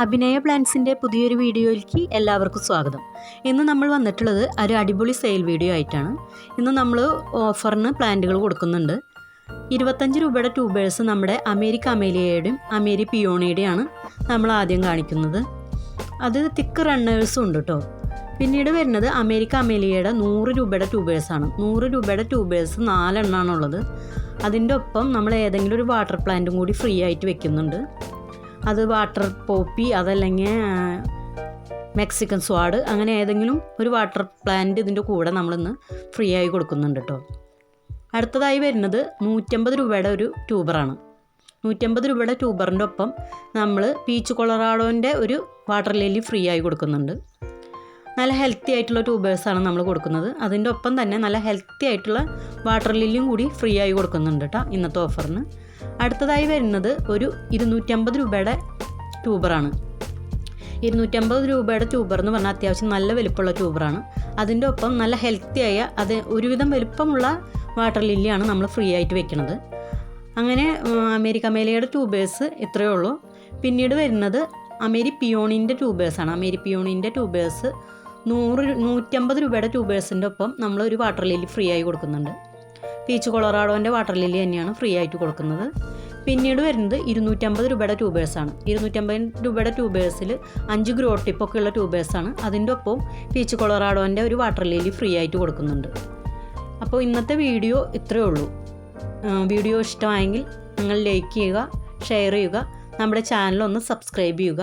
അഭിനയ പ്ലാൻസിൻ്റെ പുതിയൊരു വീഡിയോയിലേക്ക് എല്ലാവർക്കും സ്വാഗതം. ഇന്ന് നമ്മൾ വന്നിട്ടുള്ളത് ഒരു അടിപൊളി സെയിൽ വീഡിയോ ആയിട്ടാണ്. ഇന്ന് നമ്മൾ ഓഫറിന് പ്ലാന്റുകൾ കൊടുക്കുന്നുണ്ട്. 25 രൂപയുടെ ട്യൂബേഴ്സ് നമ്മുടെ അമേരിക്ക അമേലിയയുടെയും അമേരി പിയോണിയുടെയാണ് നമ്മൾ ആദ്യം കാണിക്കുന്നത്. അത് തിക്ക് റണ്ണേഴ്സും ഉണ്ട് കേട്ടോ. പിന്നീട് വരുന്നത് അമേരിക്ക അമേലിയയുടെ 100 രൂപയുടെ ട്യൂബേഴ്സാണ്. 100 രൂപയുടെ ട്യൂബേഴ്സ് 4 എണ്ണമാണുള്ളത്. അതിൻ്റെ ഒപ്പം നമ്മൾ ഏതെങ്കിലും ഒരു വാട്ടർ പ്ലാന്റും കൂടി ഫ്രീ ആയിട്ട് വെക്കുന്നുണ്ട്. അത് വാട്ടർ പോപ്പി, അതല്ലെങ്കിൽ മെക്സിക്കൻ സ്വാഡ്, അങ്ങനെ ഏതെങ്കിലും ഒരു വാട്ടർ പ്ലാന്റ് ഇതിൻ്റെ കൂടെ നമ്മളിന്ന് ഫ്രീ ആയി കൊടുക്കുന്നുണ്ട് കേട്ടോ. അടുത്തതായി വരുന്നത് 150 രൂപയുടെ ഒരു ട്യൂബറാണ്. 150 രൂപയുടെ ട്യൂബറിൻ്റെ ഒപ്പം നമ്മൾ പീച്ച് കൊളറാഡോൻ്റെ ഒരു വാട്ടർ ലില്ലി ഫ്രീ ആയി കൊടുക്കുന്നുണ്ട്. നല്ല ഹെൽത്തി ആയിട്ടുള്ള ട്യൂബേഴ്സാണ് നമ്മൾ കൊടുക്കുന്നത്. അതിൻ്റെ ഒപ്പം തന്നെ നല്ല ഹെൽത്തി ആയിട്ടുള്ള വാട്ടർ ലില്ലിയും കൂടി ഫ്രീ ആയി കൊടുക്കുന്നുണ്ട് കേട്ടോ ഇന്നത്തെ ഓഫറിന്. അടുത്തതായി വരുന്നത് ഒരു 250 രൂപയുടെ ട്യൂബറാണ്. 250 രൂപയുടെ ട്യൂബർ എന്ന് പറഞ്ഞാൽ അത്യാവശ്യം നല്ല വലുപ്പമുള്ള ട്യൂബറാണ്. അതിൻ്റെ ഒപ്പം നല്ല ഹെൽത്തി ആയ ഒരുവിധം വലുപ്പമുള്ള വാട്ടർ ലില്ലിയാണ് നമ്മൾ ഫ്രീ ആയിട്ട് വെക്കുന്നത്. അങ്ങനെ അമേരിക്ക അമേലിയയുടെ ട്യൂബേഴ്സ് ഇത്രയേ ഉള്ളൂ. പിന്നീട് വരുന്നത് അമേരി പിയോണിൻ്റെ ട്യൂബേഴ്സാണ്. അമേരി പിയോണിൻ്റെ ട്യൂബേഴ്സ് 150 രൂപയുടെ ട്യൂബേഴ്സിൻ്റെ ഒപ്പം നമ്മൾ ഒരു വാട്ടർ ലില്ലി ഫ്രീ ആയി കൊടുക്കുന്നുണ്ട്. പീച്ച് കൊളറാഡോൻ്റെ വാട്ടർ ലില്ലി തന്നെയാണ് ഫ്രീ ആയിട്ട് കൊടുക്കുന്നത്. പിന്നീട് വരുന്നത് 250 രൂപയുടെ ട്യൂബേഴ്സാണ്. 250 രൂപയുടെ ട്യൂബേഴ്സിൽ 5 ഗ്രോ ടിപ്പൊക്കെ ഉള്ള ട്യൂബേഴ്സാണ്. അതിൻ്റെ ഒപ്പം പീച്ച് കൊളറാഡോൻ്റെ ഒരു വാട്ടർ ലില്ലി ഫ്രീ ആയിട്ട് കൊടുക്കുന്നുണ്ട്. അപ്പോൾ ഇന്നത്തെ വീഡിയോ ഇത്രയേ ഉള്ളൂ. വീഡിയോ ഇഷ്ടമായെങ്കിൽ നിങ്ങൾ ലൈക്ക് ചെയ്യുക, ഷെയർ ചെയ്യുക, നമ്മുടെ ചാനൽ ഒന്ന് സബ്സ്ക്രൈബ് ചെയ്യുക.